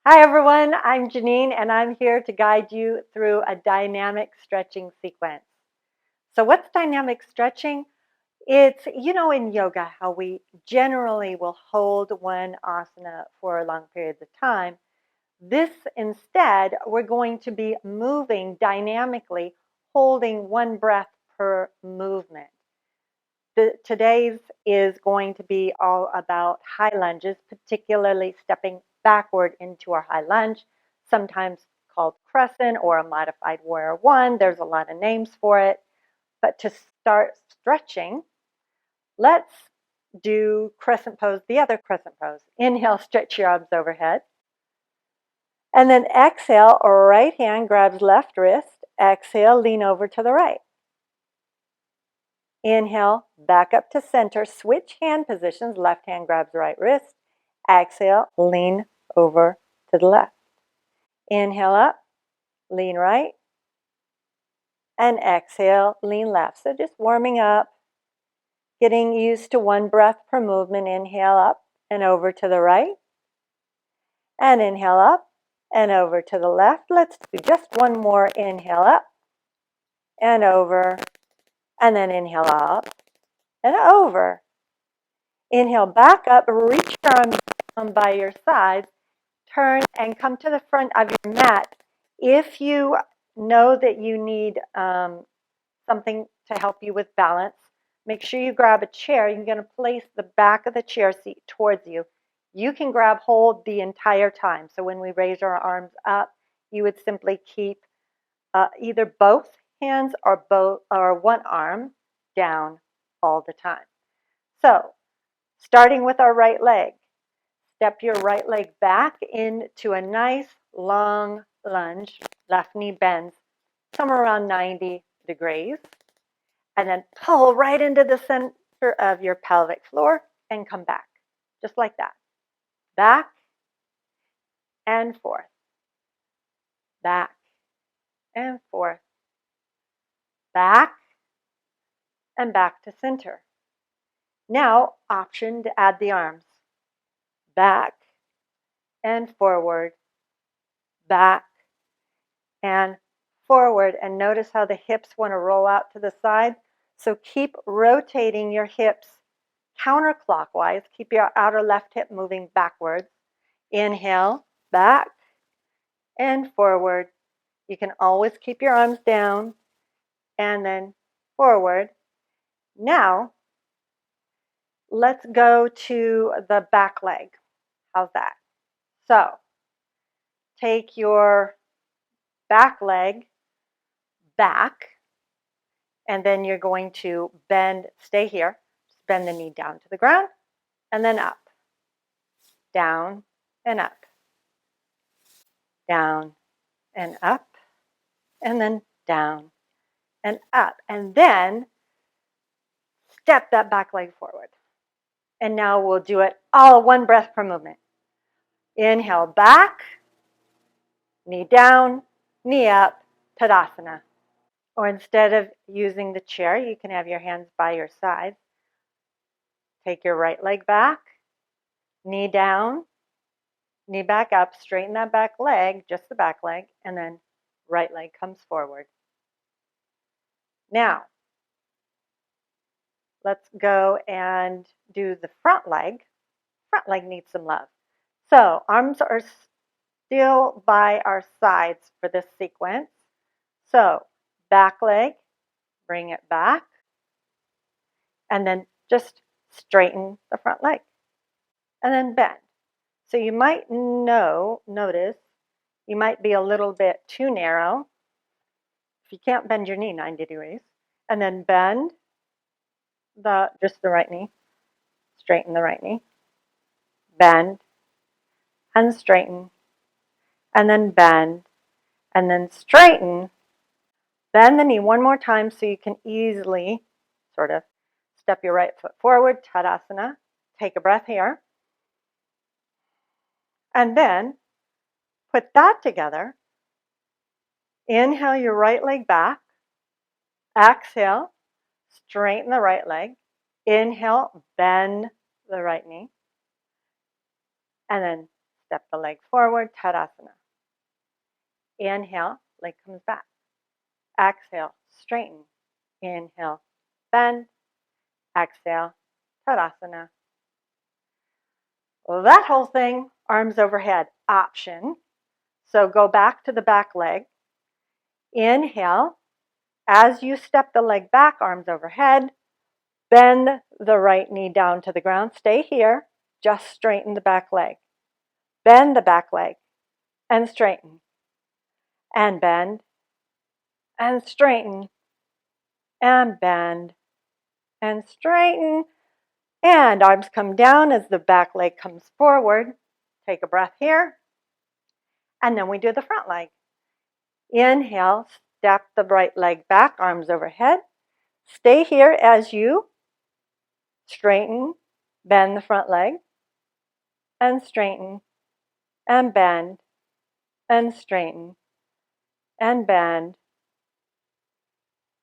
Hi everyone, I'm Genene and I'm here to guide you through a dynamic stretching sequence. So what's dynamic stretching? It's, in yoga, how we generally will hold one asana for long periods of time. This instead, we're going to be moving dynamically, holding one breath per movement. Today's is going to be all about high lunges, particularly stepping backward into our high lunge, sometimes called crescent or a modified warrior one. There's a lot of names for it. But to start stretching, let's do crescent pose, the other crescent pose. Inhale, stretch your arms overhead. And then exhale, right hand grabs left wrist. Exhale, lean over to the right. Inhale, back up to center, switch hand positions, left hand grabs right wrist. Exhale, lean over to the left. Inhale up, lean right. And exhale, lean left. So just warming up, getting used to one breath per movement. Inhale up and over to the right. And inhale up and over to the left. Let's do just one more. Inhale up and over. And then inhale up and over. Inhale back up, reach your arms down by your sides, turn and come to the front of your mat. If you know that you need something to help you with balance, make sure you grab a chair. You're going to place the back of the chair seat towards you. You can grab hold the entire time. So when we raise our arms up, you would simply keep either both hands or one arm down all the time. So starting with our right leg, step your right leg back into a nice long lunge. Left knee bends somewhere around 90 degrees. And then pull right into the center of your pelvic floor and come back, just like that. Back and forth. Back and forth. Back and back to center. Now, option to add the arms. Back and forward. Back and forward. And notice how the hips want to roll out to the side. So keep rotating your hips counterclockwise. Keep your outer left hip moving backwards. Inhale, back and forward. You can always keep your arms down and then forward. Now, let's go to the back leg. How's that? So, take your back leg back, and then you're going to bend, stay here, bend the knee down to the ground, and then up, down, and up, down, and up, and then down, and up. And then step that back leg forward. And now we'll do it all one breath per movement. Inhale back, knee down, knee up, Tadasana. Or instead of using the chair, you can have your hands by your sides. Take your right leg back, knee down, knee back up, straighten that back leg, just the back leg, and then right leg comes forward. Now, let's go and do the front leg. Front leg needs some love. So arms are still by our sides for this sequence. So back leg, bring it back, and then just straighten the front leg, and then bend. So you might notice you might be a little bit too narrow. If you can't bend your knee 90 degrees, and then bend just the right knee, straighten the right knee, bend, and straighten, and then bend, and then straighten. Bend the knee one more time so you can easily sort of step your right foot forward, Tadasana. Take a breath here. And then put that together. Inhale your right leg back. Exhale, straighten the right leg. Inhale, bend the right knee. And then step the leg forward, Tadasana. Inhale, leg comes back. Exhale, straighten. Inhale, bend. Exhale, Tadasana. Well, that whole thing, arms overhead, option. So go back to the back leg. Inhale. As you step the leg back, arms overhead, bend the right knee down to the ground. Stay here. Just straighten the back leg. Bend the back leg and straighten. And bend and straighten. And bend and straighten. And arms come down as the back leg comes forward. Take a breath here. And then we do the front leg. Inhale, step the right leg back, arms overhead. Stay here as you straighten, bend the front leg, and straighten, and bend, and straighten, and bend.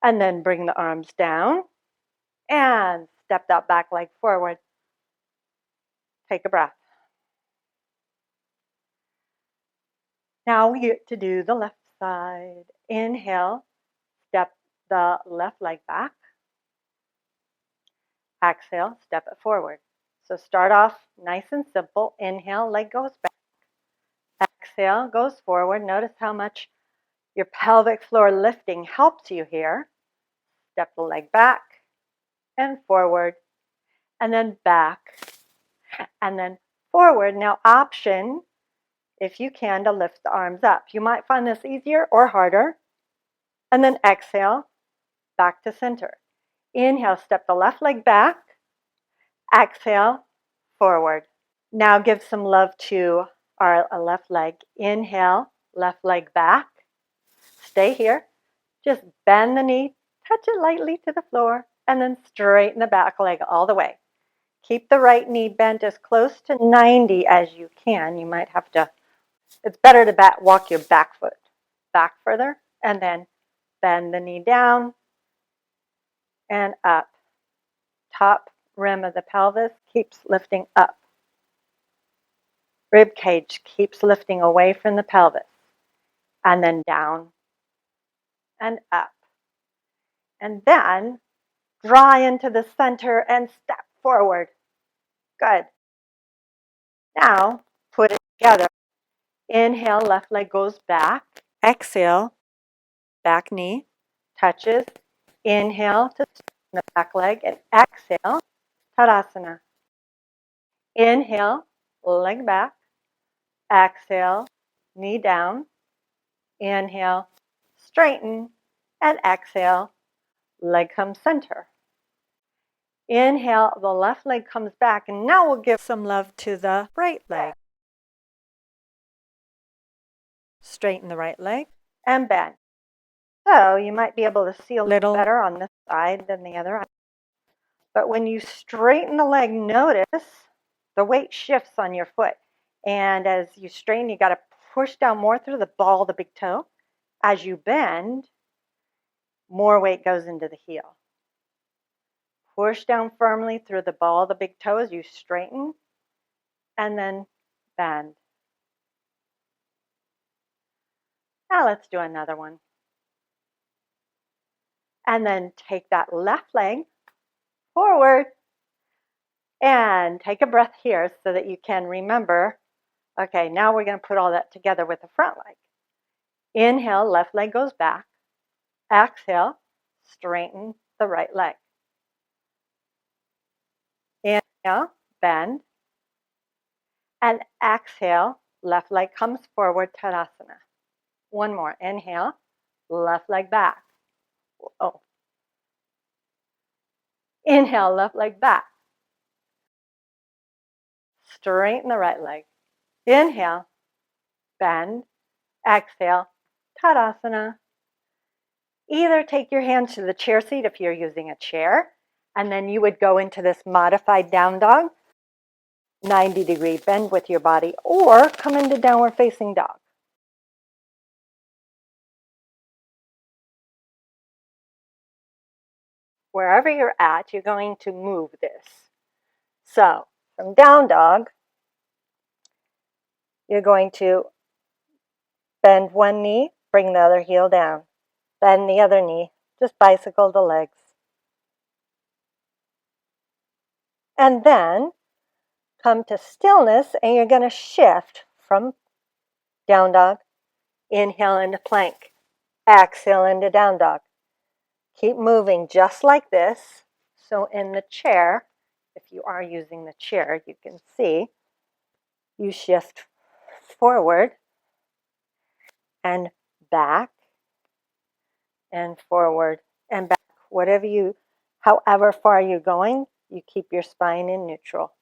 And then bring the arms down, and step that back leg forward. Take a breath. Now we get to do the left side. Inhale, step the left leg back. Exhale, step it forward. So start off nice and simple. Inhale, leg goes back. Exhale, goes forward. Notice how much your pelvic floor lifting helps you here. Step the leg back and forward, and then back, and then forward. Now option, if you can, to lift the arms up. You might find this easier or harder. And then exhale, back to center. Inhale, step the left leg back. Exhale, forward. Now give some love to our left leg. Inhale, left leg back. Stay here. Just bend the knee, touch it lightly to the floor, and then straighten the back leg all the way. Keep the right knee bent as close to 90 as you can. You might have to, it's better to walk your back foot back further, and then bend the knee down and up. Top rim of the pelvis keeps lifting up. Rib cage keeps lifting away from the pelvis, and then down and up. And then draw into the center and step forward. Good. Now put it together. Inhale, left leg goes back. Exhale, back knee touches. Inhale to the back leg, and exhale, Tadasana. Inhale, leg back. Exhale, knee down. Inhale, straighten, and exhale, leg comes center. Inhale, the left leg comes back, and now we'll give some love to the right leg. Straighten the right leg and bend. So you might be able to see a little better on this side than the other. But when you straighten the leg, notice the weight shifts on your foot. And as you straighten, you got to push down more through the ball of the big toe. As you bend, more weight goes into the heel. Push down firmly through the ball of the big toe as you straighten, and then bend. Now let's do another one. And then take that left leg forward and take a breath here so that you can remember. Okay, now we're going to put all that together with the front leg. Inhale, left leg goes back. Exhale, straighten the right leg. Inhale, bend. And exhale, left leg comes forward, Tadasana. One more. Inhale, left leg back. Oh. Inhale, left leg back. Straighten the right leg. Inhale, bend. Exhale, Tadasana. Either take your hands to the chair seat if you're using a chair, and then you would go into this modified down dog, 90-degree bend with your body, or come into downward facing dog. Wherever you're at, you're going to move this. So from down dog, You're going to bend one knee, bring the other heel down. Bend the other knee, just bicycle the legs. And then come to stillness, and you're going to shift from down dog, inhale into plank, exhale into down dog. Keep moving just like this. So in the chair, if you are using the chair, you can see you shift forward and back and forward and back. However far you're going, you keep your spine in neutral.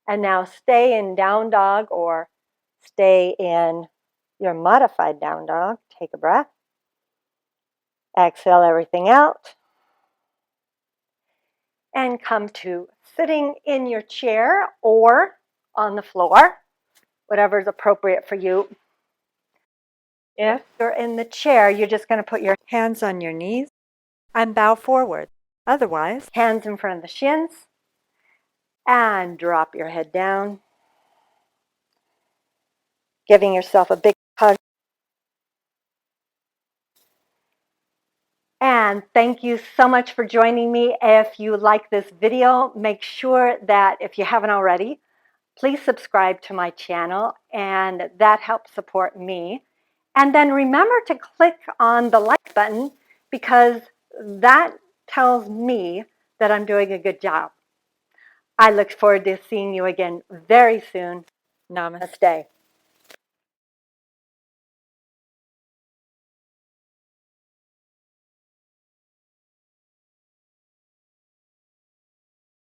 And now stay in down dog or stay in your modified down dog. Take a breath. Exhale everything out. And come to sitting in your chair or on the floor, whatever is appropriate for you. If you're in the chair, you're just going to put your hands on your knees and bow forward. Otherwise, hands in front of the shins and drop your head down, giving yourself a big hug. And thank you so much for joining me. If you like this video, make sure that if you haven't already, please subscribe to my channel, and that helps support me. And then remember to click on the like button, because that tells me that I'm doing a good job. I look forward to seeing you again very soon. Namaste.